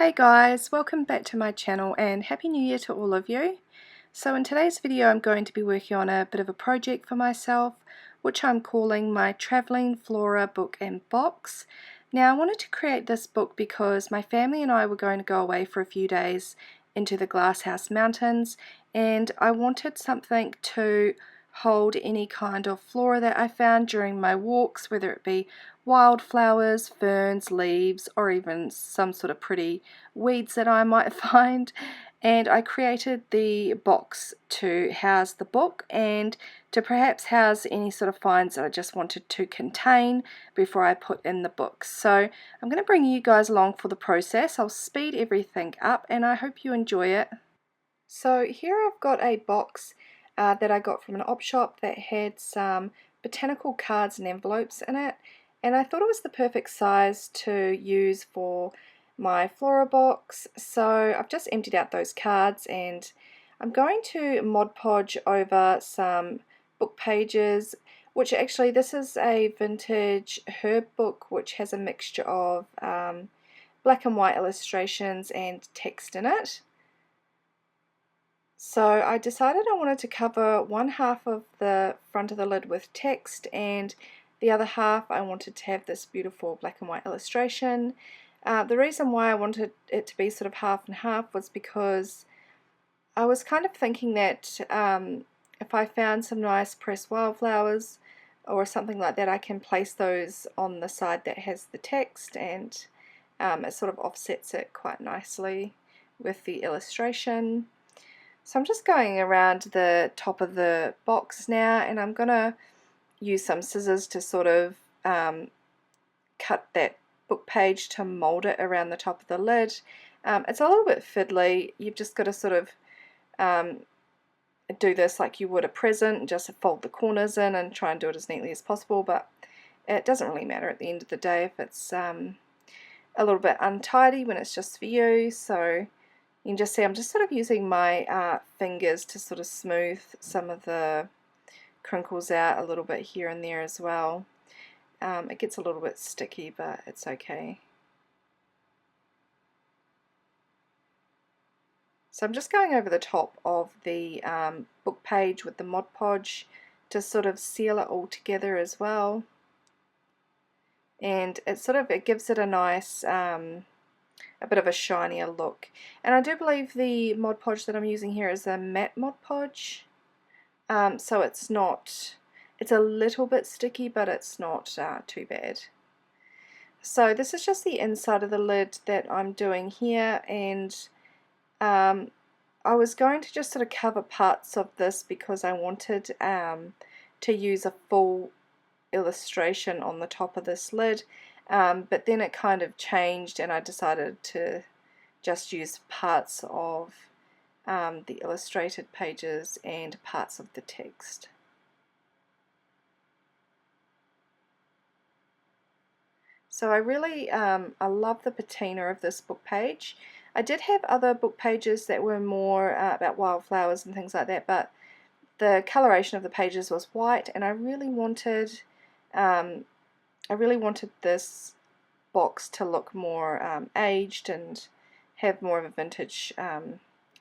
Hey guys, welcome back to my channel and Happy New Year to all of you. So in today's video I'm going to be working on a bit of a project for myself which I'm calling my Travelling Flora Book and Box. Now I wanted to create this book because my family and I were going to go away for a few days into the Glasshouse Mountains and I wanted something to hold any kind of flora that I found during my walks, whether it be wildflowers, ferns, leaves, or even some sort of pretty weeds that I might find. And I created the box to house the book and to perhaps house any sort of finds that I just wanted to contain before I put in the book. So I'm going to bring you guys along for the process. I'll speed everything up and I hope you enjoy it. So here I've got a box that I got from an op shop that had some botanical cards and envelopes in it, and I thought it was the perfect size to use for my Flora box. So I've just emptied out those cards and I'm going to Mod Podge over some book pages, which actually this is a vintage herb book which has a mixture of black and white illustrations and text in it. So I decided I wanted to cover one half of the front of the lid with text and the other half I wanted to have this beautiful black and white illustration. The reason why I wanted it to be sort of half and half was because I was kind of thinking that if I found some nice pressed wildflowers or something like that, I can place those on the side that has the text, and it sort of offsets it quite nicely with the illustration. So I'm just going around the top of the box now, and I'm going to use some scissors to sort of cut that book page to mold it around the top of the lid. It's a little bit fiddly. You've just got to sort of do this like you would a present, just fold the corners in and try and do it as neatly as possible, but it doesn't really matter at the end of the day if it's a little bit untidy when it's just for you. So you can just see I'm just sort of using my fingers to sort of smooth some of the crinkles out a little bit here and there as well. It gets a little bit sticky, but it's okay. So I'm just going over the top of the book page with the Mod Podge to sort of seal it all together as well. And it gives it a nice a bit of a shinier look. And I do believe the Mod Podge that I'm using here is a matte Mod Podge. So it's a little bit sticky, but it's not too bad. So this is just the inside of the lid that I'm doing here, and I was going to just sort of cover parts of this because I wanted to use a full illustration on the top of this lid. But then it kind of changed and I decided to just use parts of the illustrated pages and parts of the text. So I really I love the patina of this book page. I did have other book pages that were more about wildflowers and things like that, but the coloration of the pages was white, and I really wanted this box to look more aged and have more of a vintage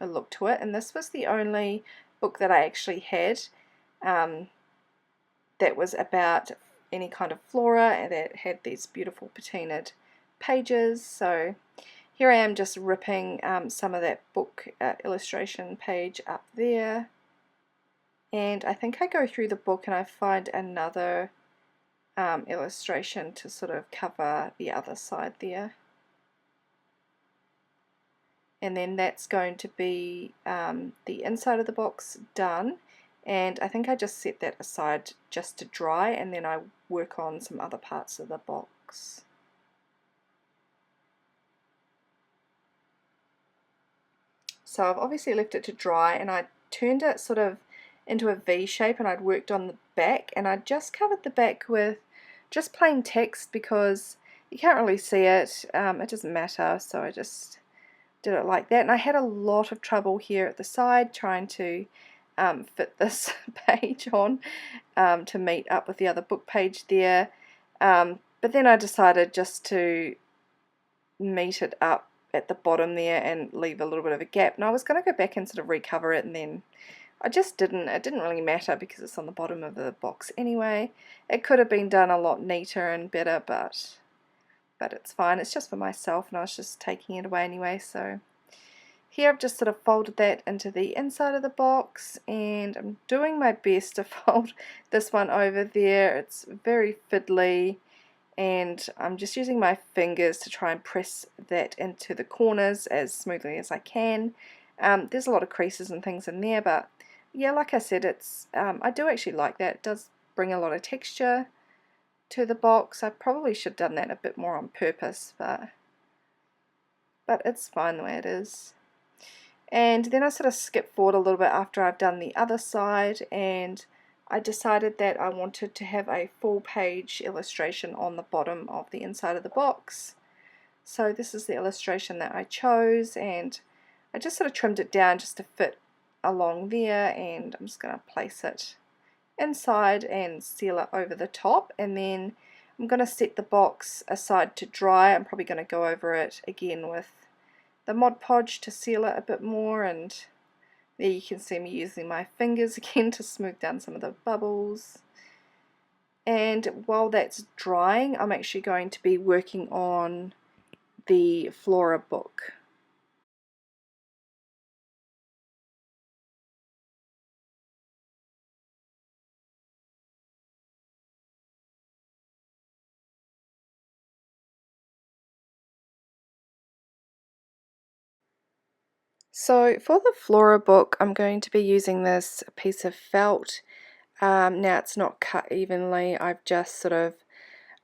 a look to it. And this was the only book that I actually had that was about any kind of flora and that had these beautiful patinaed pages. So here I am just ripping some of that book illustration page up there, and I think I go through the book and I find another illustration to sort of cover the other side there, and then that's going to be the inside of the box done. And I think I just set that aside just to dry, and then I work on some other parts of the box. So I've obviously left it to dry, and I turned it sort of into a V shape, and I'd worked on the back, and I just covered the back with just plain text because you can't really see it. It doesn't matter, so I just did it like that. And I had a lot of trouble here at the side trying to fit this page on to meet up with the other book page there, but then I decided just to meet it up at the bottom there and leave a little bit of a gap. And I was going to go back and sort of recover it, and then I just didn't. It didn't really matter because it's on the bottom of the box anyway. It could have been done a lot neater and better, but it's fine. It's just for myself, and I was just taking it away anyway. So here I've just sort of folded that into the inside of the box, and I'm doing my best to fold this one over there. It's very fiddly, and I'm just using my fingers to try and press that into the corners as smoothly as I can. There's a lot of creases and things in there, but yeah, like I said, it's I do actually like that. It does bring a lot of texture to the box. I probably should have done that a bit more on purpose, but it's fine the way it is. And then I sort of skipped forward a little bit after I've done the other side, and I decided that I wanted to have a full page illustration on the bottom of the inside of the box. So this is the illustration that I chose, and I just sort of trimmed it down just to fit along there, and I'm just going to place it inside and seal it over the top, and then I'm going to set the box aside to dry. I'm probably going to go over it again with the Mod Podge to seal it a bit more, and there you can see me using my fingers again to smooth down some of the bubbles. And while that's drying, I'm actually going to be working on the Flora book. So for the Flora book, I'm going to be using this piece of felt. Now it's not cut evenly, I've just sort of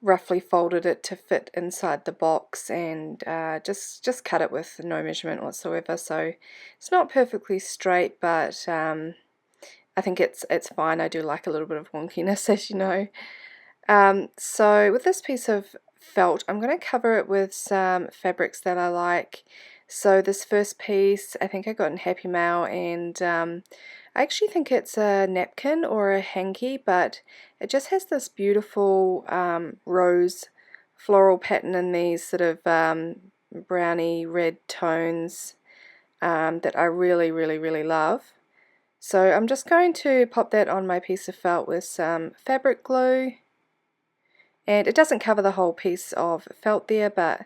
roughly folded it to fit inside the box, and just cut it with no measurement whatsoever, so it's not perfectly straight, but I think it's fine. I do like a little bit of wonkiness, as you know. So with this piece of felt, I'm going to cover it with some fabrics that I like. So this first piece I think I got in Happy Mail, and I actually think it's a napkin or a hanky, but it just has this beautiful rose floral pattern in these sort of browny red tones that I really love. So I'm just going to pop that on my piece of felt with some fabric glue. And it doesn't cover the whole piece of felt there, but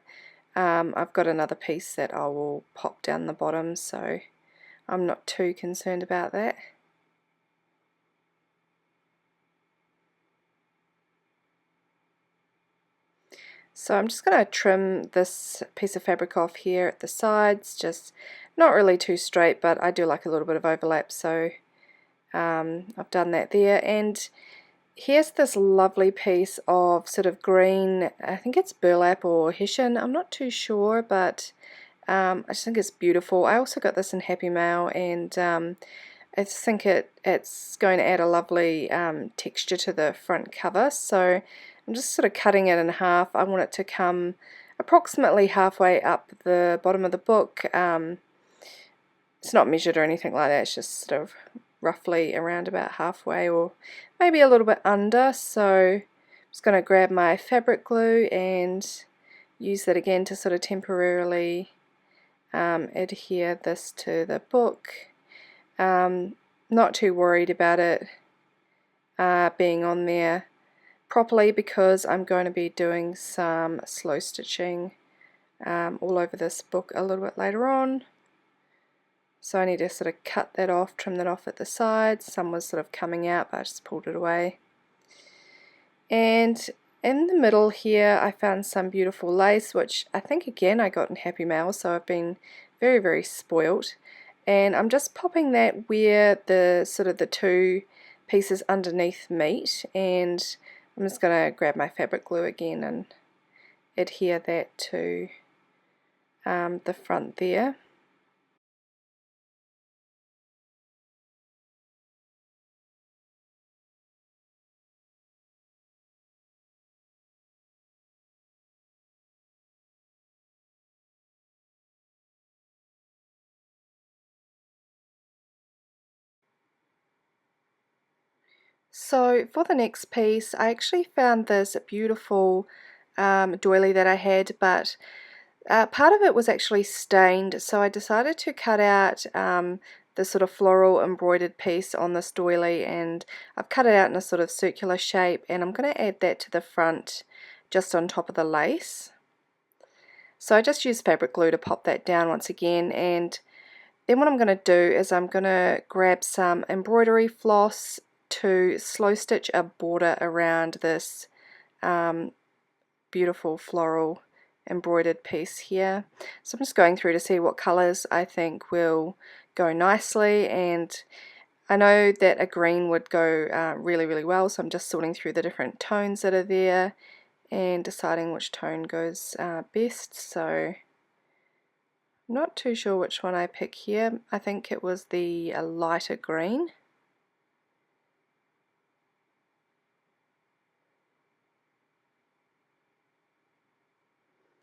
I've got another piece that I will pop down the bottom, so I'm not too concerned about that. So I'm just going to trim this piece of fabric off here at the sides, just not really too straight, but I do like a little bit of overlap, so I've done that there. And here's this lovely piece of sort of green, I think it's burlap or hessian, I'm not too sure, but I just think it's beautiful. I also got this in Happy Mail, and I just think it's going to add a lovely texture to the front cover. So I'm just sort of cutting it in half. I want it to come approximately halfway up the bottom of the book. It's not measured or anything like that, it's just sort of roughly around about halfway, or maybe a little bit under. So I'm just going to grab my fabric glue and use that again to sort of temporarily adhere this to the book. Not too worried about it being on there properly, because I'm going to be doing some slow stitching all over this book a little bit later on. So I need to sort of cut that off, trim that off at the sides. Some was sort of coming out, but I just pulled it away. And in the middle here I found some beautiful lace, which I think again I got in Happy Mail, so I've been very spoilt. And I'm just popping that where the sort of the two pieces underneath meet, and I'm just going to grab my fabric glue again and adhere that to the front there. So for the next piece, I actually found this beautiful doily that I had, but Part of it was actually stained, so I decided to cut out the sort of floral embroidered piece on this doily, and I've cut it out in a sort of circular shape, and I'm going to add that to the front just on top of the lace. So I just used fabric glue to pop that down once again, and then what I'm going to do is I'm going to grab some embroidery floss to slow stitch a border around this beautiful floral embroidered piece here. So I'm just going through to see what colours I think will go nicely, and I know that a green would go really well, so I'm just sorting through the different tones that are there and deciding which tone goes best. So I'm not too sure which one I pick here. I think it was the lighter green.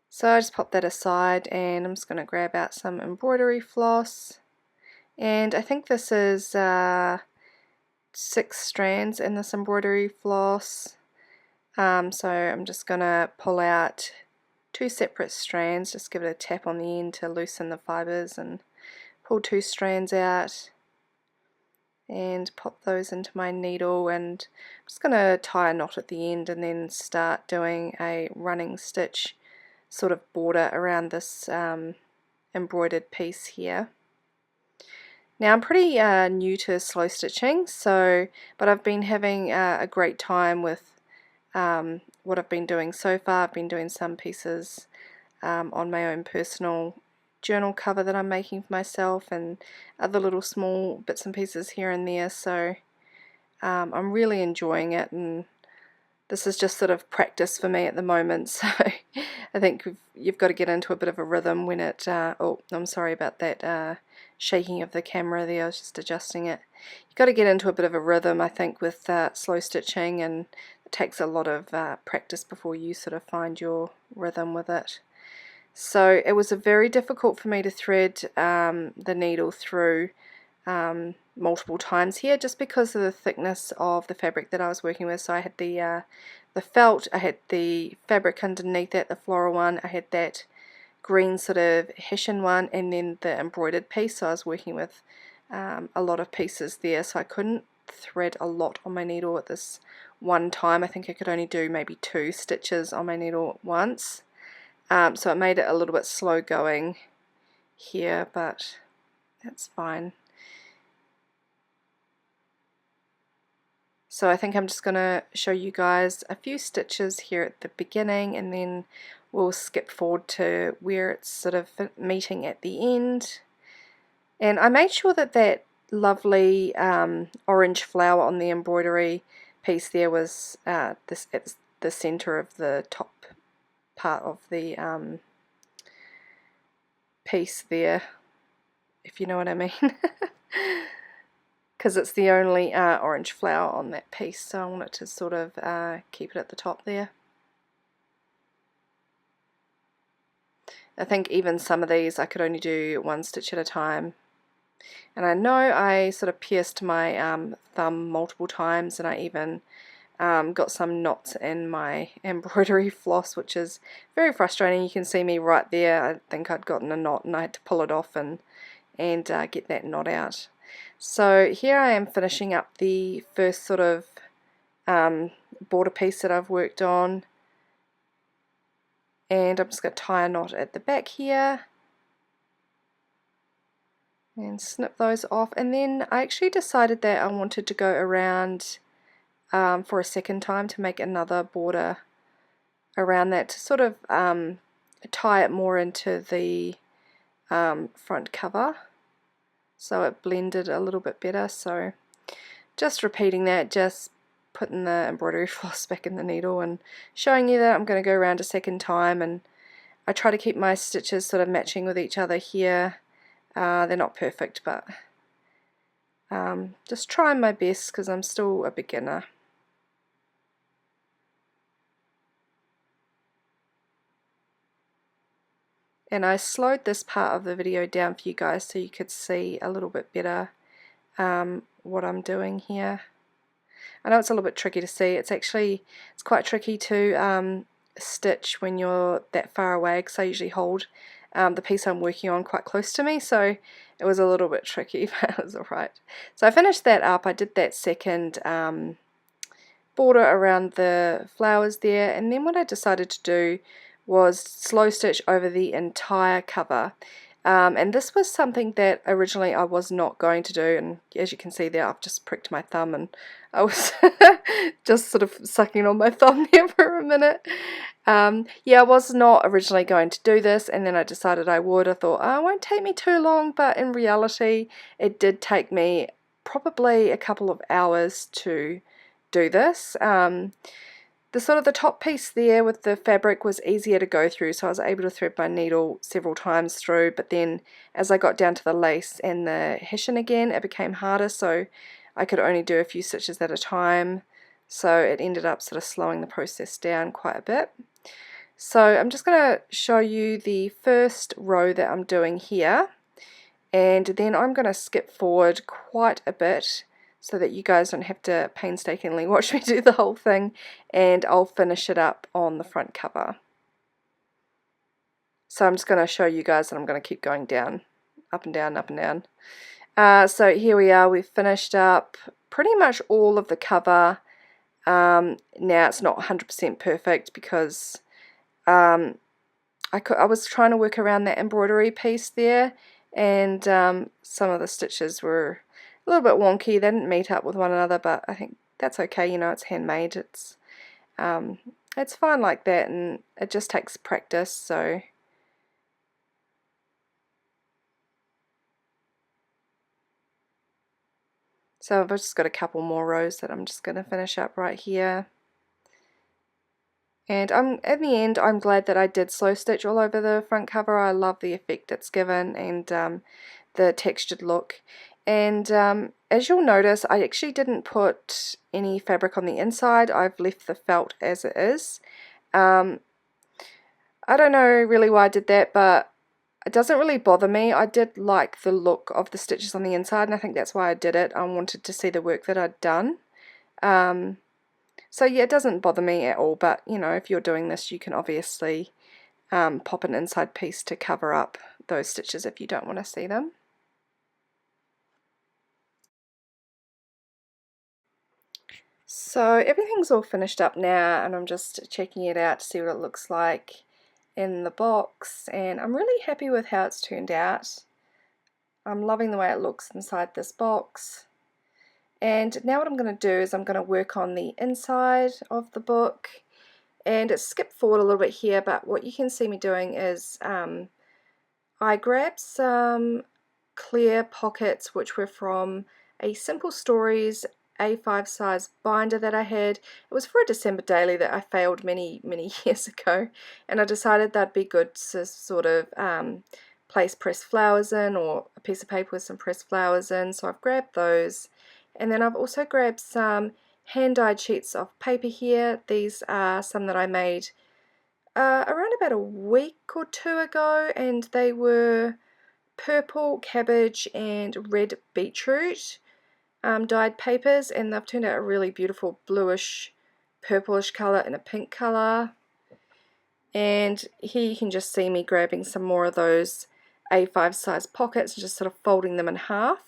So I just pop that aside, and I'm just going to grab out some embroidery floss, and I think this is 6 strands in this embroidery floss. So I'm just going to pull out 2 separate strands, just give it a tap on the end to loosen the fibres, and pull 2 strands out and pop those into my needle, and I'm just going to tie a knot at the end and then start doing a running stitch sort of border around this embroidered piece here. Now I'm pretty new to slow stitching, but I've been having a great time with what I've been doing so far. I've been doing some pieces on my own personal journal cover that I'm making for myself, and other little small bits and pieces here and there, so I'm really enjoying it, and this is just sort of practice for me at the moment, so I think you've got to get into a bit of a rhythm when it, oh, I'm sorry about that shaking of the camera there, I was just adjusting it. You've got to get into a bit of a rhythm, I think, with slow stitching, and it takes a lot of practice before you sort of find your rhythm with it. So it was very difficult for me to thread the needle through multiple times here, just because of the thickness of the fabric that I was working with. So I had the felt, I had the fabric underneath that, the floral one, I had that green sort of Hessian one, and then the embroidered piece. So I was working with a lot of pieces there, so I couldn't thread a lot on my needle at this one time. I think I could only do maybe 2 stitches on my needle at once. So it made it a little bit slow going here, but that's fine. So I think I'm just going to show you guys a few stitches here at the beginning, and then we'll skip forward to where it's sort of meeting at the end. And I made sure that that lovely orange flower on the embroidery piece there was this at the center of the top part of the piece there, if you know what I mean. Because it's the only orange flower on that piece, so I want it to sort of keep it at the top there. I think even some of these I could only do 1 stitch at a time. And I know I sort of pierced my thumb multiple times, and I even got some knots in my embroidery floss, which is very frustrating. You can see me right there. I think I'd gotten a knot and I had to pull it off and get that knot out. So here I am finishing up the first sort of border piece that I've worked on, and I'm just going to tie a knot at the back here and snip those off. And then I actually decided that I wanted to go around for a second time to make another border around that to sort of tie it more into the front cover, so it blended a little bit better. So just repeating that, just putting the embroidery floss back in the needle and showing you that I'm going to go around a second time, and I try to keep my stitches sort of matching with each other here. They're not perfect, but just trying my best because I'm still a beginner. And I slowed this part of the video down for you guys so you could see a little bit better what I'm doing here. I know it's a little bit tricky to see. It's quite tricky to stitch when you're that far away, because I usually hold the piece I'm working on quite close to me, so it was a little bit tricky, but it was alright. So I finished that up. I did that second border around the flowers there, and then what I decided to do was slow stitch over the entire cover. And this was something that originally I was not going to do, and as you can see there, I've just pricked my thumb and I was just sort of sucking on my thumb there for a minute. Yeah, I was not originally going to do this, and then I decided I would. I thought, oh, it won't take me too long, but in reality it did take me probably a couple of hours to do this. The top piece there with the fabric was easier to go through, so I was able to thread my needle several times through, but then as I got down to the lace and the hessian again, it became harder, so I could only do a few stitches at a time, so it ended up sort of slowing the process down quite a bit. So I'm just going to show you the first row that I'm doing here, and then I'm going to skip forward quite a bit so that you guys don't have to painstakingly watch me do the whole thing, and I'll finish it up on the front cover. So I'm just going to show you guys that I'm going to keep going down, up and down, up and down. So here we are, we've finished up pretty much all of the cover. Now it's not 100% perfect because I was trying to work around that embroidery piece there, and some of the stitches were a little bit wonky. They didn't meet up with one another, but I think that's okay. You know, it's handmade. It's fine like that, and it just takes practice. So I've just got a couple more rows that I'm just going to finish up right here. And in the end, I'm glad that I did slow stitch all over the front cover. I love the effect it's given, and the textured look. And as you'll notice, I actually didn't put any fabric on the inside. I've left the felt as it is. I don't know really why I did that, but it doesn't really bother me. I did like the look of the stitches on the inside, and I think that's why I did it. I wanted to see the work that I'd done. So yeah, it doesn't bother me at all, but you know, if you're doing this, you can obviously pop an inside piece to cover up those stitches if you don't want to see them. So everything's all finished up now, and I'm just checking it out to see what it looks like in the box, and I'm really happy with how it's turned out. I'm loving the way it looks inside this box. And now what I'm going to do is I'm going to work on the inside of the book, and it's skipped forward a little bit here, but what you can see me doing is I grabbed some clear pockets which were from a Simple Stories A5 size binder that I had. It was for a December daily that I failed many years ago, and I decided that'd be good to sort of place pressed flowers in, or a piece of paper with some pressed flowers in, so I've grabbed those. And then I've also grabbed some hand-dyed sheets of paper here. These are some that I made around about a week or two ago, and they were purple cabbage and red beetroot dyed papers, and they've turned out a really beautiful bluish purplish colour and a pink colour. And here you can just see me grabbing some more of those A5 size pockets and just sort of folding them in half.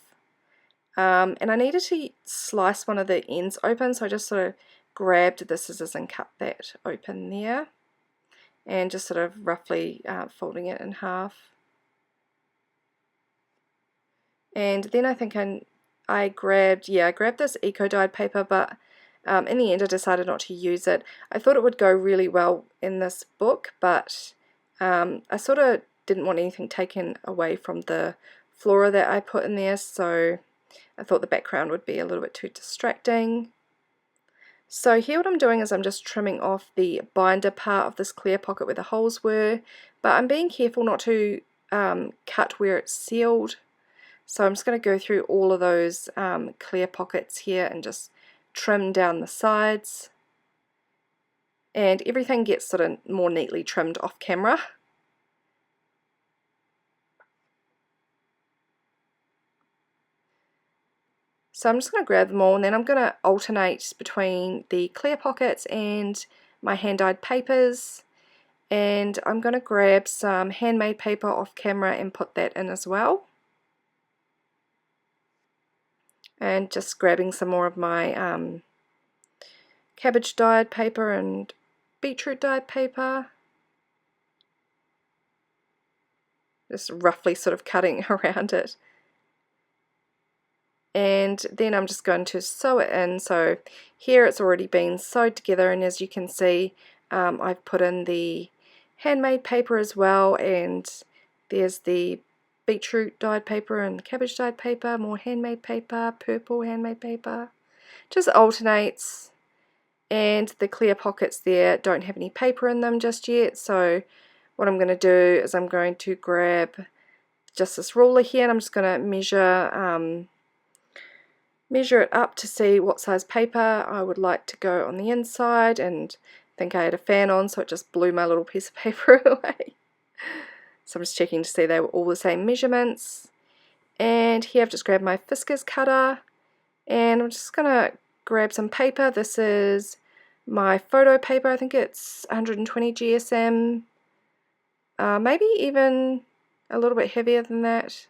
And I needed to slice one of the ends open, so I just sort of grabbed the scissors and cut that open there, and just sort of roughly folding it in half. And then I think I grabbed this eco dyed paper, but in the end I decided not to use it. I thought it would go really well in this book, but I sort of didn't want anything taken away from the flora that I put in there, so I thought the background would be a little bit too distracting. So here what I'm doing is I'm just trimming off the binder part of this clear pocket where the holes were, but I'm being careful not to cut where it's sealed. So I'm just going to go through all of those clear pockets here and just trim down the sides, and everything gets sort of more neatly trimmed off camera. So I'm just going to grab them all, and then I'm going to alternate between the clear pockets and my hand-dyed papers. and I'm going to grab some handmade paper off camera and put that in as well. And just grabbing some more of my cabbage dyed paper and beetroot dyed paper. Just roughly sort of cutting around it. And then I'm just going to sew it in. So here it's already been sewed together, and as you can see, I've put in the handmade paper as well, and there's the beetroot dyed paper and cabbage dyed paper, more handmade paper, purple handmade paper. Just alternates, and the clear pockets there don't have any paper in them just yet. So what I'm going to do is I'm going to grab just this ruler here, and I'm just going to measure it up to see what size paper I would like to go on the inside, and I think I had a fan on, so it just blew my little piece of paper away. So I'm just checking to see they were all the same measurements. And here I've just grabbed my Fiskars cutter, and I'm just going to grab some paper. This is my photo paper. I think it's 120 GSM, maybe even a little bit heavier than that.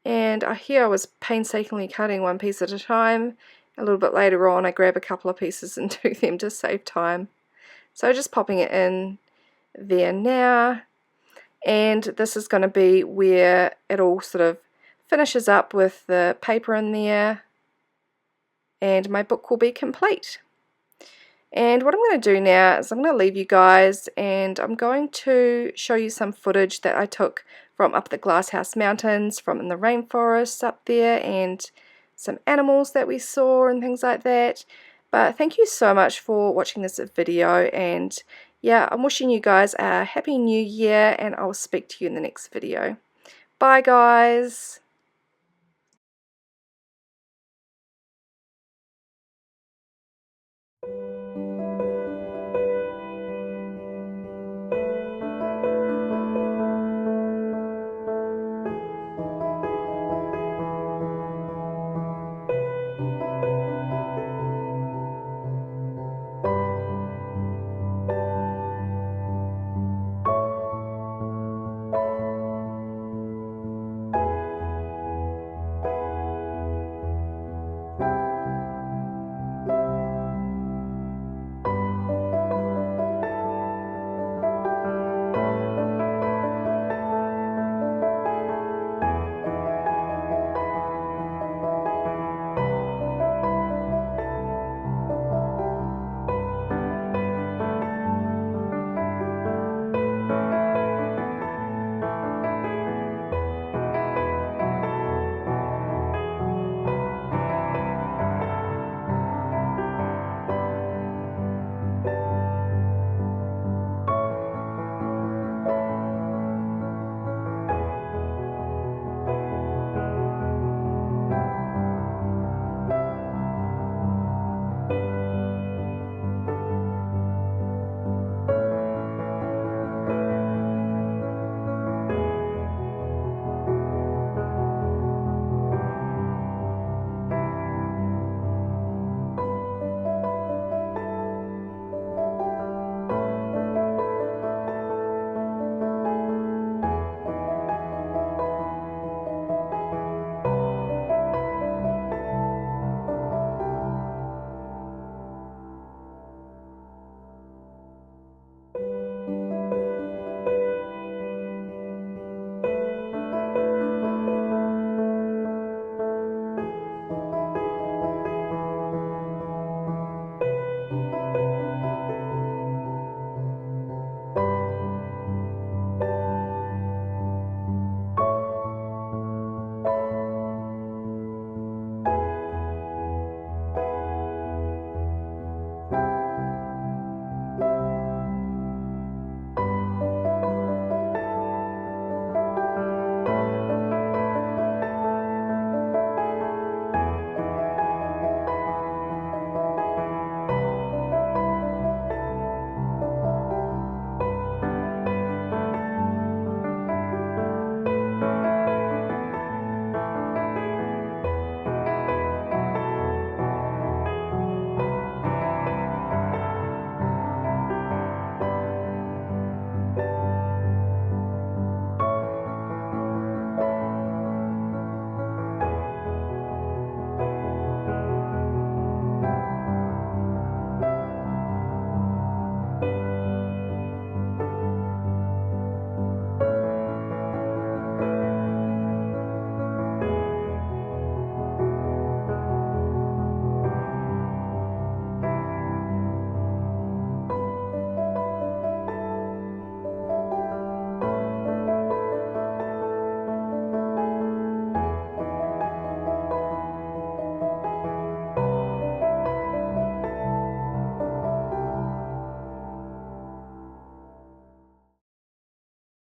And here I was painstakingly cutting one piece at a time. A little bit later on I grab a couple of pieces and do them to save time. So just popping it in there now. And this is going to be where it all sort of finishes up with the paper in there. And my book will be complete. And what I'm going to do now is I'm going to leave you guys, and I'm going to show you some footage that I took from up the Glasshouse Mountains, from in the rainforest up there, and some animals that we saw and things like that. But thank you so much for watching this video, and yeah, I'm wishing you guys a happy new year, and I'll speak to you in the next video. Bye guys!